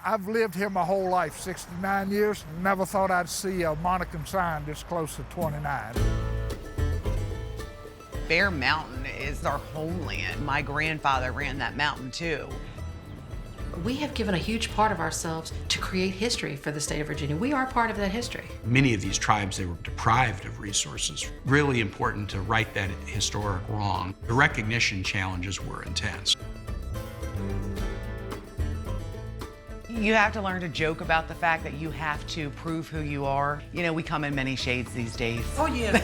I've lived here my whole life, 69 years. Never thought I'd see a Monacan sign this close to 29. Bear Mountain is our homeland. My grandfather ran that mountain too. We have given a huge part of ourselves to create history for the state of Virginia. We are part of that history. Many of these tribes, they were deprived of resources. Really important to right that historic wrong. The recognition challenges were intense. You have to learn to joke about the fact that you have to prove who you are. You know, we come in many shades these days. Oh, yeah.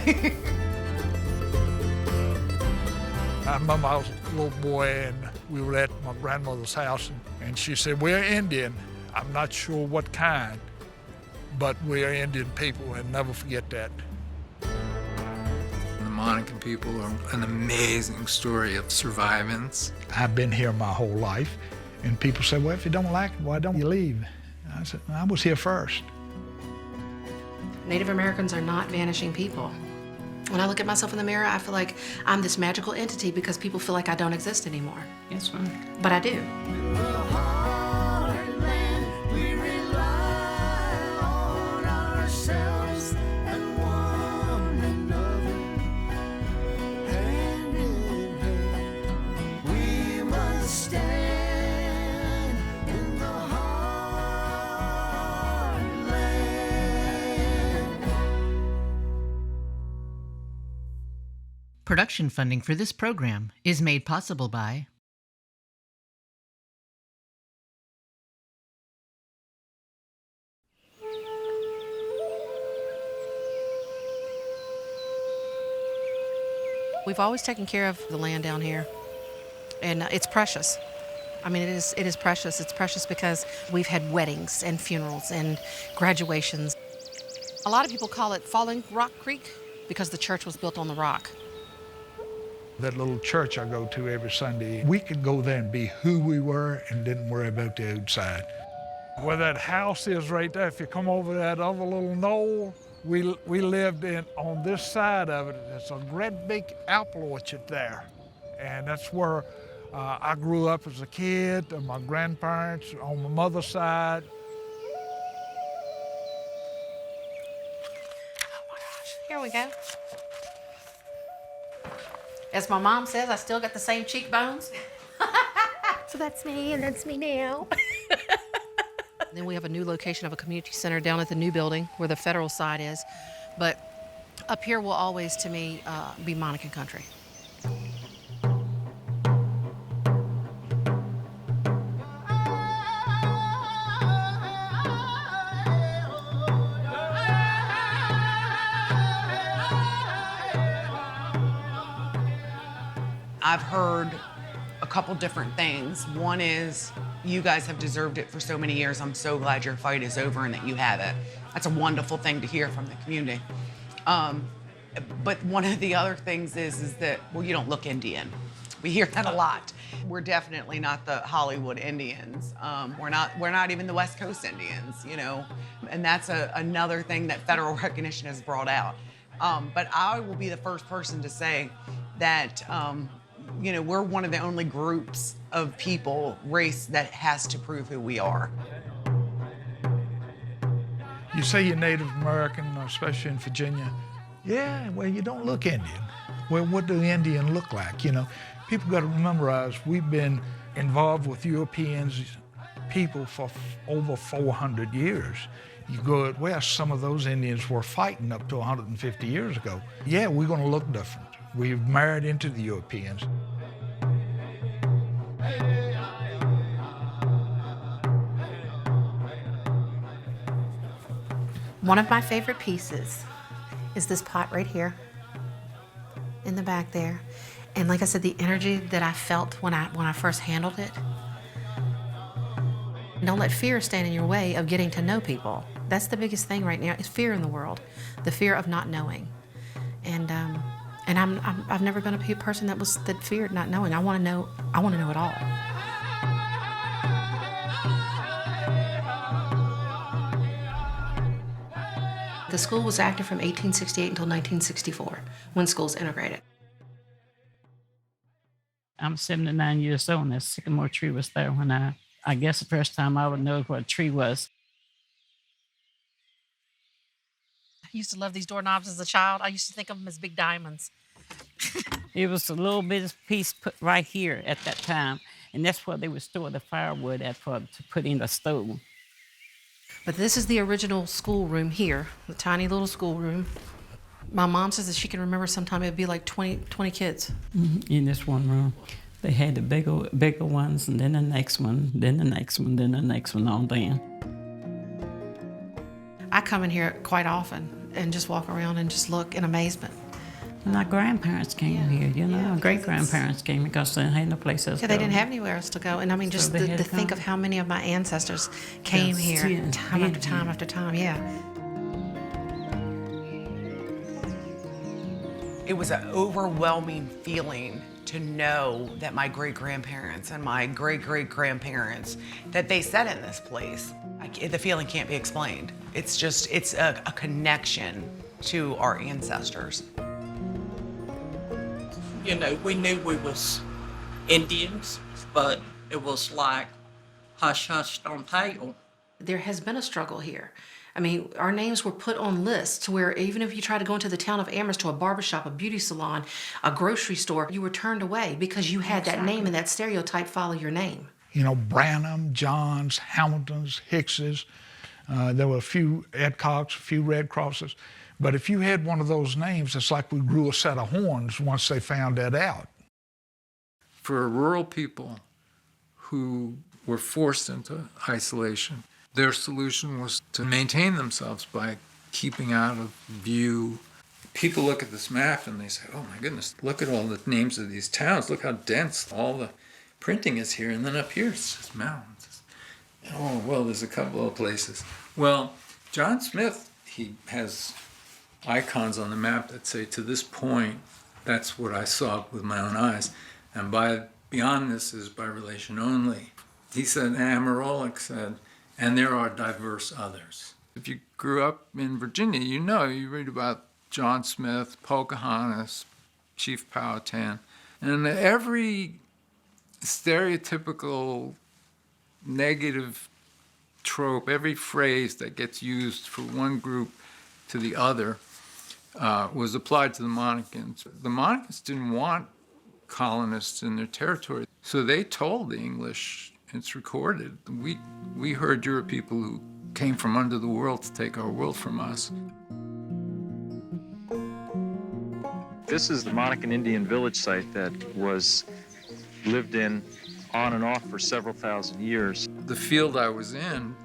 I remember I was a little boy and we were at my grandmother's house and she said, "We're Indian. I'm not sure what kind, but we're Indian people," and never forget that. The Monacan people are an amazing story of survivance. I've been here my whole life, and people say, "Well, if you don't like it, why don't you leave?" I said, "I was here first." Native Americans are not vanishing people. When I look at myself in the mirror, I feel like I'm this magical entity because people feel like I don't exist anymore. Yes, ma'am. But I do. Production funding for this program is made possible by We've always taken care of the land down here, and it's precious. I mean, it is precious. It's precious because we've had weddings and funerals and graduations. A lot of people call it Falling Rock Creek because the church was built on the rock. That little church I go to every Sunday, we could go there and be who we were and didn't worry about the outside. Where that house is right there, if you come over that other little knoll, we lived on this side of it. It's a great big apple orchard there. And that's where I grew up as a kid, and my grandparents on my mother's side. Oh my gosh, here we go. As my mom says, I still got the same cheekbones. So that's me, and that's me now. Then we have a new location of a community center down at the new building where the federal side is. But up here will always, to me, be Monacan country. I've heard a couple different things. One is, you guys have deserved it for so many years. I'm so glad your fight is over and that you have it. That's a wonderful thing to hear from the community. But one of the other things is that, well, you don't look Indian. We hear that a lot. We're definitely not the Hollywood Indians. We're not even the West Coast Indians, you know? And that's another thing that federal recognition has brought out. But I will be the first person to say that, you know, we're one of the only groups of people, race, that has to prove who we are. You say you're Native American, especially in Virginia. Yeah, well, you don't look Indian. Well, what do Indian look like, you know? People got to memorize, we've been involved with Europeans, people for over 400 years. You go out west, some of those Indians were fighting up to 150 years ago. Yeah, we're going to look different. We've married into the Europeans. One of my favorite pieces is this pot right here in the back there. And like I said, the energy that I felt when I first handled it. Don't let fear stand in your way of getting to know people. That's the biggest thing right now, is fear in the world, the fear of not knowing. And I've never been a person that feared not knowing. I want to know it all. The school was active from 1868 until 1964, when schools integrated. I'm 79 years old, and that sycamore tree was there when I I guess the first time I would know what a tree was. I used to love these doorknobs as a child. I used to think of them as big diamonds. It was a little bit of piece put right here at that time, and that's where they would store the firewood at to put in the stove. But this is the original schoolroom here, the tiny little schoolroom. My mom says that she can remember sometime it'd be like 20 kids. In this one room. They had the bigger ones, and then the next one, then the next one, then the next one, all then. I come in here quite often and just walk around and just look in amazement. And our grandparents came here, you know, our great-grandparents came because they had no place else to go. Yeah, they didn't have anywhere else to go. And I mean, just to think of how many of my ancestors came here time after time after time, yeah. It was an overwhelming feeling to know that my great-grandparents and my great-great-grandparents, that they sat in this place. The feeling can't be explained. It's just, it's a connection to our ancestors. You know, we knew we was Indians, but it was like hush hush, don't tell. There has been a struggle here. I mean, our names were put on lists where even if you try to go into the town of Amherst to a barbershop, a beauty salon, a grocery store, you were turned away because you had that name and that stereotype follow your name. You know, Branham, Johns, Hamiltons, Hickses. There were a few Edcocks, a few Red Crosses. But if you had one of those names, it's like we grew a set of horns once they found that out. For rural people who were forced into isolation, their solution was to maintain themselves by keeping out of view. People look at this map and they say, oh my goodness, look at all the names of these towns. Look how dense all the printing is here. And then up here it's just mountains. Oh, well, there's a couple of places. Well, John Smith, he has icons on the map that say, to this point, that's what I saw with my own eyes. And beyond this is by relation only. He said, Amarolic said, and there are diverse others. If you grew up in Virginia, you know, you read about John Smith, Pocahontas, Chief Powhatan, and every stereotypical negative trope, every phrase that gets used for one group to the other was applied to the Monacans. The Monacans didn't want colonists in their territory, so they told the English, it's recorded, we heard you're a people who came from under the world to take our world from us. This is the Monacan Indian village site that was lived in on and off for several thousand years. The field I was in,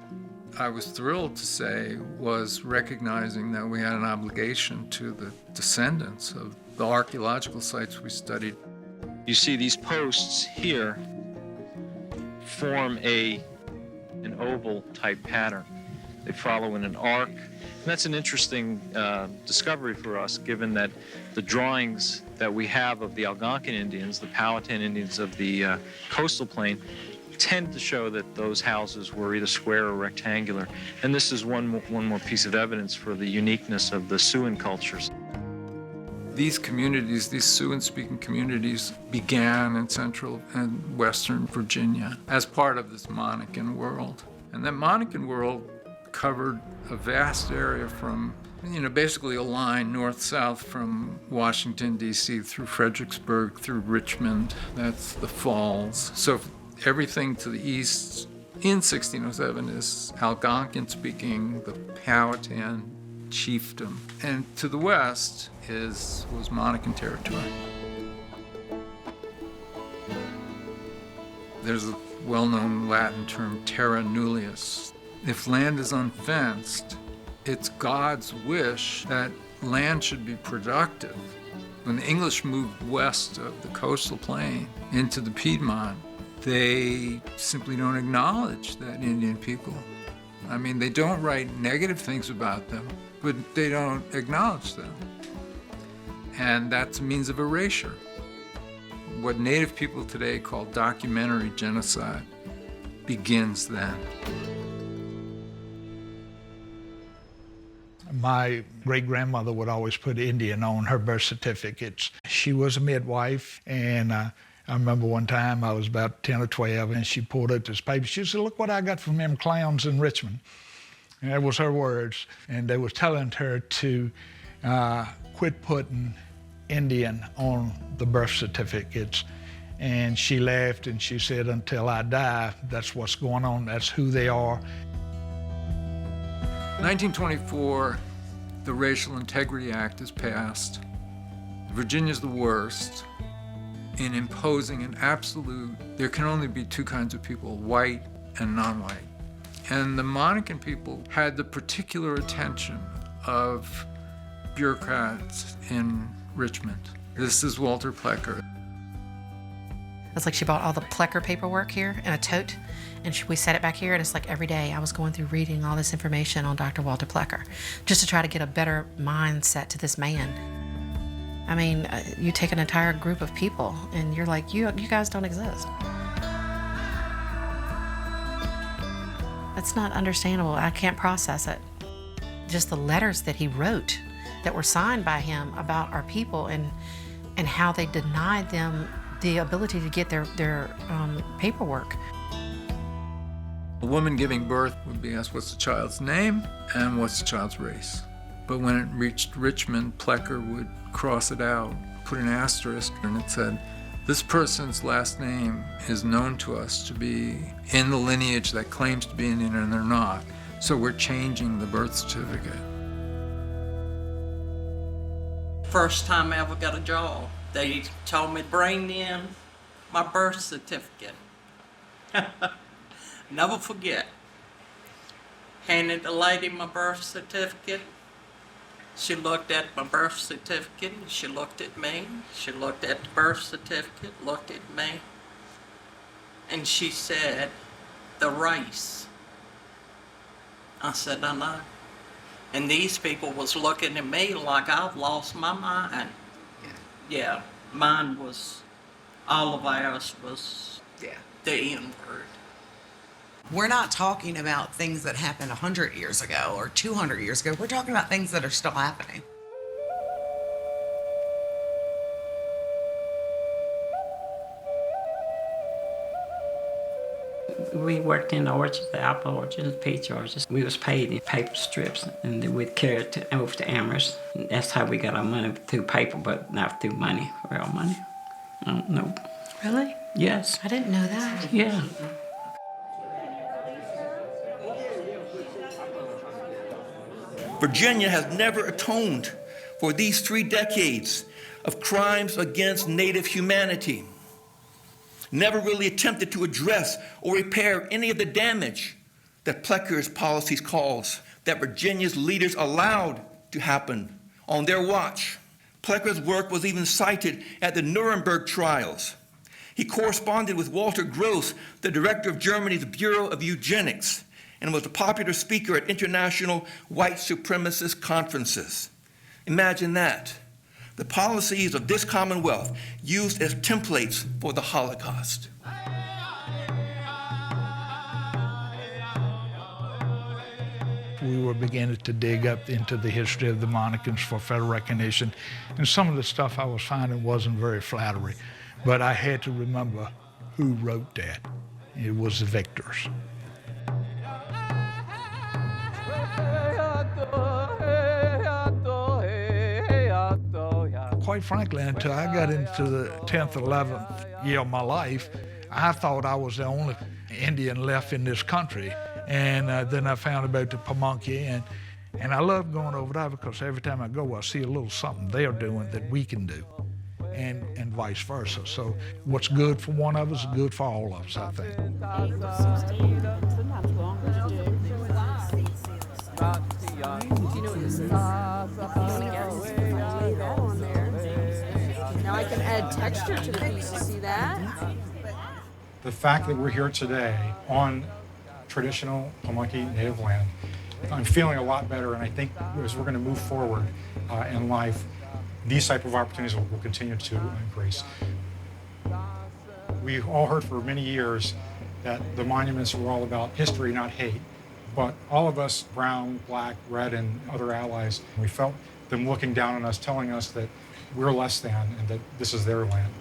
I was thrilled to say, was recognizing that we had an obligation to the descendants of the archaeological sites we studied. You see these posts here form an oval type pattern. They follow in an arc. And that's an interesting discovery for us, given that the drawings that we have of the Algonquin Indians, the Powhatan Indians of the coastal plain, tend to show that those houses were either square or rectangular. And this is one more piece of evidence for the uniqueness of the Siouan cultures. These communities, these Siouan-speaking communities, began in central and western Virginia as part of this Monacan world. And that Monacan world covered a vast area from, basically a line north-south from Washington, D.C., through Fredericksburg, through Richmond. That's the Falls. So everything to the east in 1607 is Algonquin-speaking, the Powhatan chiefdom. And to the west was Monacan territory. There's a well-known Latin term, terra nullius. If land is unfenced, it's God's wish that land should be productive. When the English moved west of the coastal plain into the Piedmont, they simply don't acknowledge that Indian people. I mean, they don't write negative things about them, but they don't acknowledge them. And that's a means of erasure. What Native people today call documentary genocide begins then. My great-grandmother would always put Indian on her birth certificates. She was a midwife, and I remember one time I was about 10 or 12, and she pulled out this paper. She said, "Look what I got from them clowns in Richmond." And that was her words. And they was telling her to quit putting Indian on the birth certificates. And she laughed and she said, "Until I die, that's what's going on. That's who they are." 1924, the Racial Integrity Act is passed. Virginia's the worst in imposing an absolute, there can only be two kinds of people, white and non-white. And the Monacan people had the particular attention of bureaucrats in Richmond. This is Walter Plecker. It's like she bought all the Plecker paperwork here in a tote, and we set it back here, and it's like every day I was going through reading all this information on Dr. Walter Plecker, just to try to get a better mindset to this man. I mean, you take an entire group of people, and you're like, you guys don't exist. It's not understandable. I can't process it. Just the letters that he wrote that were signed by him about our people and how they denied them the ability to get their paperwork. A woman giving birth would be asked, what's the child's name and what's the child's race? But when it reached Richmond, Plecker would cross it out, put an asterisk, and it said, this person's last name is known to us to be in the lineage that claims to be Indian and they're not. So we're changing the birth certificate. First time I ever got a job, they told me to bring in my birth certificate. Never forget. Handed the lady my birth certificate. She looked at my birth certificate, she looked at me, she looked at the birth certificate, looked at me, and she said, the race. I said, I know. And these people was looking at me like I've lost my mind. Yeah, mine was, all of ours was the N-word. We're not talking about things that happened 100 years ago or 200 years ago. We're talking about things that are still happening. We worked in the orchards, the apple orchards, peach orchards. We was paid in paper strips, and then we'd carry it over to Amherst. And that's how we got our money, through paper, but not through money, real money. I don't know. Really? Yes. I didn't know that. Yeah. Virginia has never atoned for these 3 decades of crimes against Native humanity. Never really attempted to address or repair any of the damage that Plecker's policies caused, that Virginia's leaders allowed to happen on their watch. Plecker's work was even cited at the Nuremberg trials. He corresponded with Walter Gross, the director of Germany's Bureau of Eugenics, and was a popular speaker at international white supremacist conferences. Imagine that. The policies of this Commonwealth used as templates for the Holocaust. We were beginning to dig up into the history of the Monacans for federal recognition, and some of the stuff I was finding wasn't very flattering, but I had to remember who wrote that. It was the victors. Quite frankly, until I got into the 10th, 11th year of my life, I thought I was the only Indian left in this country. And then I found about the Pamunkey, and I love going over there because every time I go, I see a little something they're doing that we can do, and vice versa. So what's good for one of us is good for all of us, I think. Now I can add texture to the piece. You see that? The fact that we're here today on traditional Pamunkey native land, I'm feeling a lot better, and I think as we're going to move forward in life, these type of opportunities will continue to increase. We all heard for many years that the monuments were all about history, not hate. But all of us, brown, black, red, and other allies, we felt them looking down on us, telling us that we're less than and that this is their land.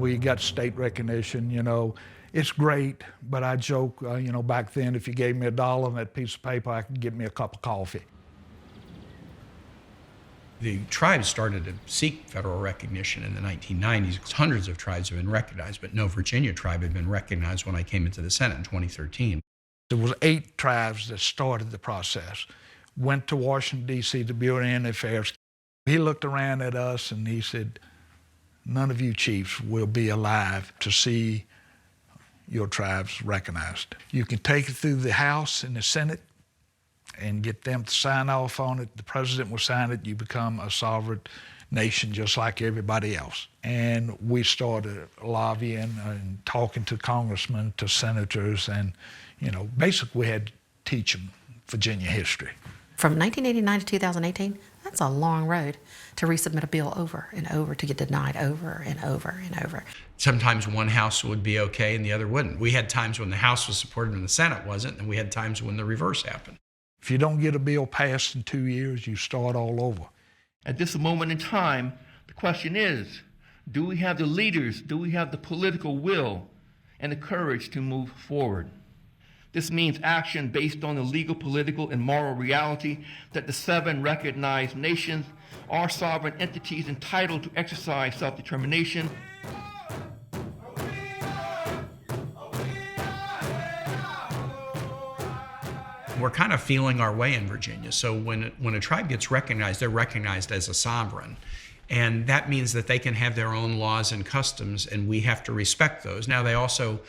we got state recognition, you know. It's great, but I joke, you know, back then, if you gave me $1 on that piece of paper, I could get me a cup of coffee. The tribes started to seek federal recognition in the 1990s. Hundreds of tribes have been recognized, but no Virginia tribe had been recognized when I came into the Senate in 2013. There was 8 tribes that started the process. Went to Washington, D.C., to Bureau of Indian Affairs. He looked around at us and he said, none of you chiefs will be alive to see your tribes recognized. You can take it through the House and the Senate and get them to sign off on it. The president will sign it. You become a sovereign nation just like everybody else. And we started lobbying and talking to congressmen, to senators, and, you know, basically we had to teach them Virginia history. From 1989 to 2018, that's a long road to resubmit a bill over and over, to get denied over and over and over. Sometimes one house would be okay and the other wouldn't. We had times when the House was supported and the Senate wasn't, and we had times when the reverse happened. If you don't get a bill passed in 2 years, you start all over. At this moment in time, the question is, do we have the leaders, do we have the political will and the courage to move forward? This means action based on the legal, political, and moral reality that the 7 recognized nations are sovereign entities entitled to exercise self-determination. We're kind of feeling our way in Virginia. So when a tribe gets recognized, they're recognized as a sovereign. And that means that they can have their own laws and customs, and we have to respect those. Now, they also,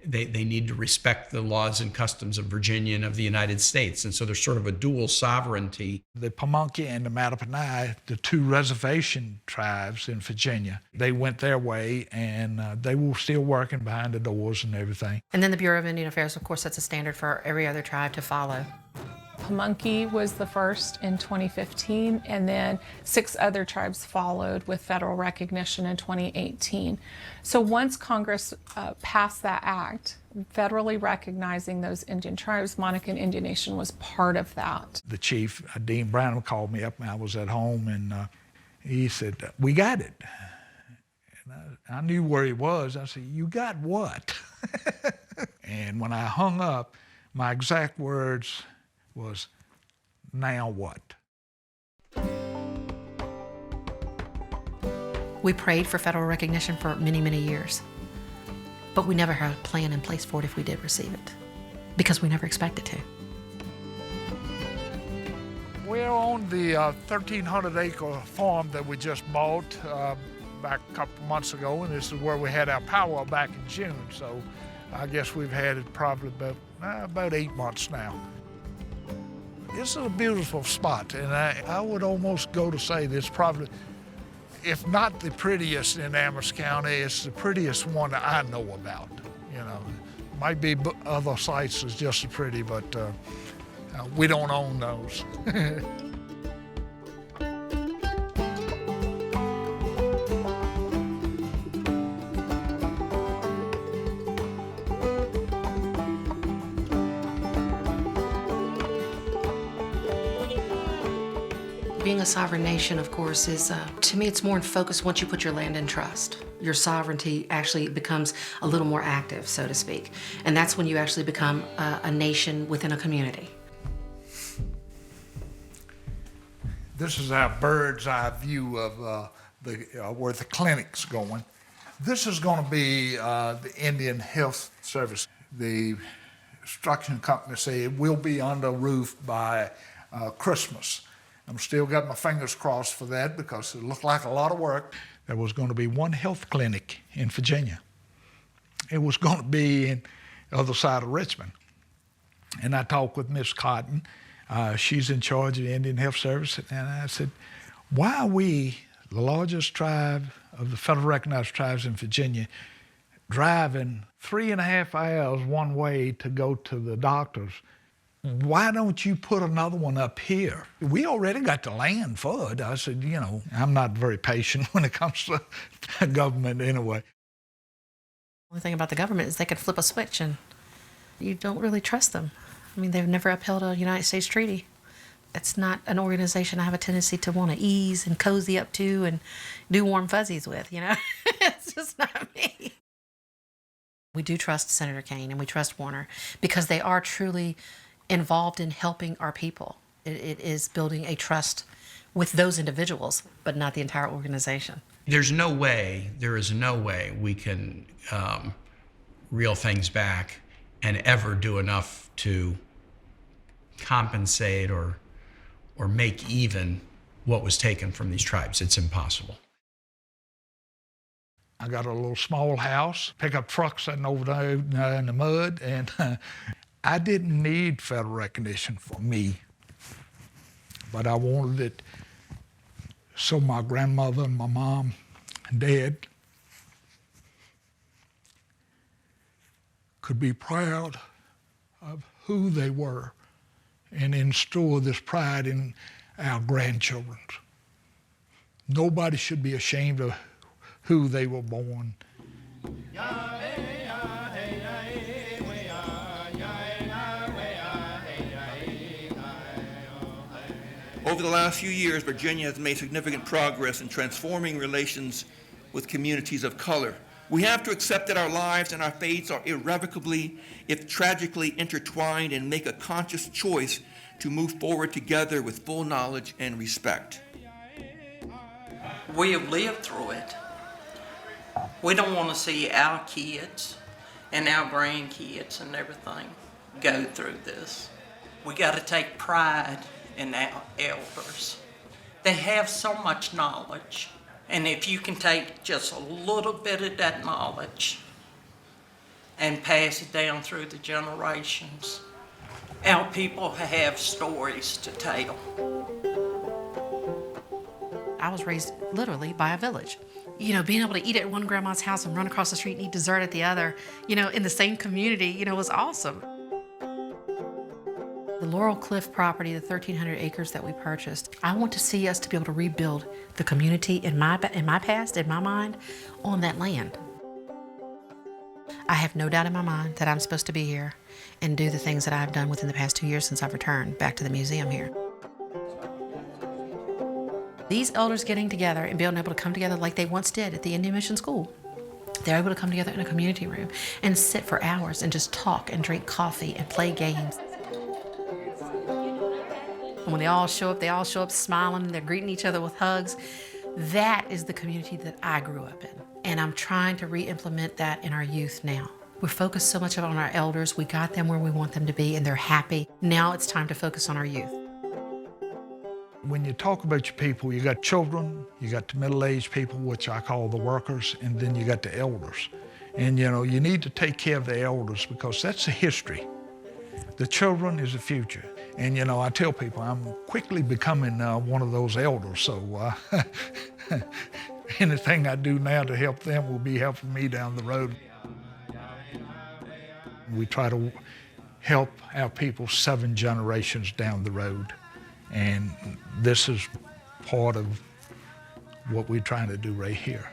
they need to respect the laws and customs of Virginia and of the United States. And so there's sort of a dual sovereignty. The Pamunkey and the Mattaponi, the 2 reservation tribes in Virginia, they went their way, and they were still working behind the doors and everything. And then the Bureau of Indian Affairs, of course, sets a standard for every other tribe to follow. Pamunkey was the first in 2015, and then 6 other tribes followed with federal recognition in 2018. So once Congress passed that act, federally recognizing those Indian tribes, Monacan Indian Nation was part of that. The chief, Dean Branham, called me up, and I was at home, and he said, we got it. And I knew where he was. I said, you got what? And when I hung up, my exact words was, now what? We prayed for federal recognition for many, many years, but we never had a plan in place for it if we did receive it, because we never expected to. We're on the 1,300-acre farm that we just bought back a couple months ago, and this is where we had our powwow back in June, so I guess we've had it probably about 8 months now. This is a beautiful spot, and I would almost go to say this probably, if not the prettiest in Amherst County, it's the prettiest one that I know about. You know, might be other sites that's just as pretty, but we don't own those. Being a sovereign nation, of course, is, to me, it's more in focus once you put your land in trust. Your sovereignty actually becomes a little more active, so to speak. And that's when you actually become a nation within a community. This is our bird's eye view of where the clinic's going. This is going to be the Indian Health Service. The construction company say it will be under roof by Christmas. I'm still got my fingers crossed for that because it looked like a lot of work. There was going to be one health clinic in Virginia. It was going to be in the other side of Richmond. And I talked with Miss Cotton. She's in charge of the Indian Health Service. And I said, why are we, the largest tribe of the federal recognized tribes in Virginia, driving 3.5 hours one way to go to the doctors? Why don't you put another one up here? We already got the land for it. I said, you know, I'm not very patient when it comes to government anyway. The only thing about the government is they could flip a switch and you don't really trust them. I mean, they've never upheld a United States treaty. It's not an organization I have a tendency to want to ease and cozy up to and do warm fuzzies with, you know? That's just not me. We do trust Senator Kane and we trust Warner because they are truly involved in helping our people. It is building a trust with those individuals, but not the entire organization. There is no way we can reel things back and ever do enough to compensate or make even what was taken from these tribes. It's impossible. I got a little small house, pickup truck sitting over there in the mud, and I didn't need federal recognition for me, but I wanted it so my grandmother and my mom and dad could be proud of who they were and instill this pride in our grandchildren. Nobody should be ashamed of who they were born. Over the last few years, Virginia has made significant progress in transforming relations with communities of color. We have to accept that our lives and our fates are irrevocably, if tragically, intertwined and make a conscious choice to move forward together with full knowledge and respect. We have lived through it. We don't want to see our kids and our grandkids and everything go through this. We got to take pride in our elders. They have so much knowledge, and if you can take just a little bit of that knowledge and pass it down through the generations, our people have stories to tell. I was raised literally by a village. You know, being able to eat at one grandma's house and run across the street and eat dessert at the other, you know, in the same community, you know, was awesome. The Laurel Cliff property, the 1,300 acres that we purchased, I want to see us to be able to rebuild the community in my past, in my mind, on that land. I have no doubt in my mind that I'm supposed to be here and do the things that I've done within the past 2 years since I've returned back to the museum here. These elders getting together and being able to come together like they once did at the Indian Mission School. They're able to come together in a community room and sit for hours and just talk and drink coffee and play games. And when they all show up smiling and they're greeting each other with hugs. That is the community that I grew up in. And I'm trying to re-implement that in our youth now. We're focused so much on our elders. We got them where we want them to be and they're happy. Now it's time to focus on our youth. When you talk about your people, you got children, you got the middle-aged people, which I call the workers, and then you got the elders. And you know, you need to take care of the elders because that's the history. The children is the future. And you know, I tell people I'm quickly becoming one of those elders, so anything I do now to help them will be helping me down the road. We try to help our people 7 generations down the road. And this is part of what we're trying to do right here.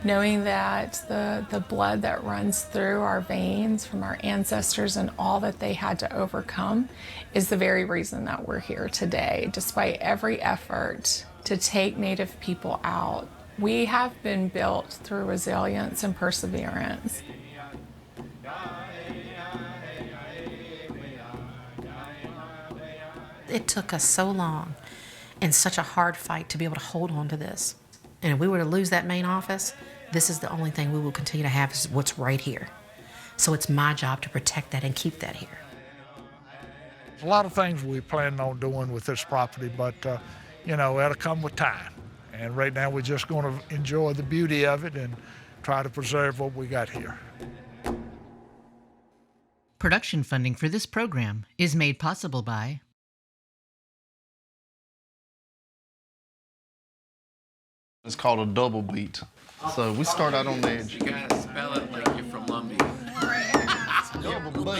Knowing that the blood that runs through our veins from our ancestors and all that they had to overcome is the very reason that we're here today. Despite every effort to take Native people out, we have been built through resilience and perseverance. It took us so long and such a hard fight to be able to hold on to this. And if we were to lose that main office, this is the only thing we will continue to have is what's right here. So it's my job to protect that and keep that here. A lot of things we plan on doing with this property, but you know, that'll come with time. And right now we're just going to enjoy the beauty of it and try to preserve what we got here. Production funding for this program is made possible by It's called a double beat. So we start out on the edge. You gotta spell it like you're from Lumbee. Double beat.